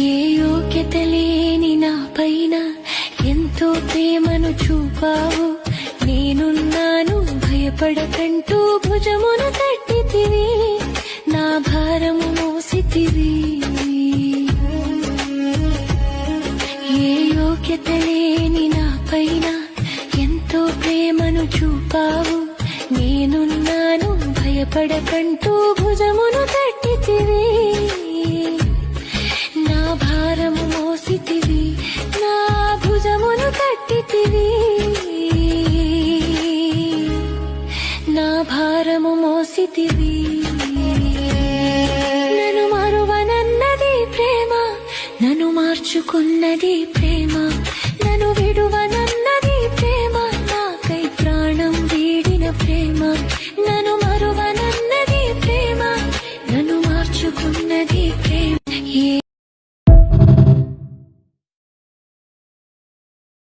ఏ యోగ్యత లేని నా పైన ఎంతో ప్రేమను చూపావు. నేనున్నాను భయపడకంటూ భుజమును తట్టితివి, నా భారము మోసితివి. ఏ యోగ్యత లేని నా పైన ఎంతో ప్రేమను చూపావు. నేనున్నాను భయపడకంటూ భుజమును తట్టితివి, నా భారము మోసితివి, నా భుజమును తట్టితివి, నా భారము మోసితివి. నన్ను మరువనన్నది ప్రేమ, నన్ను మార్చుకున్నది ప్రేమ.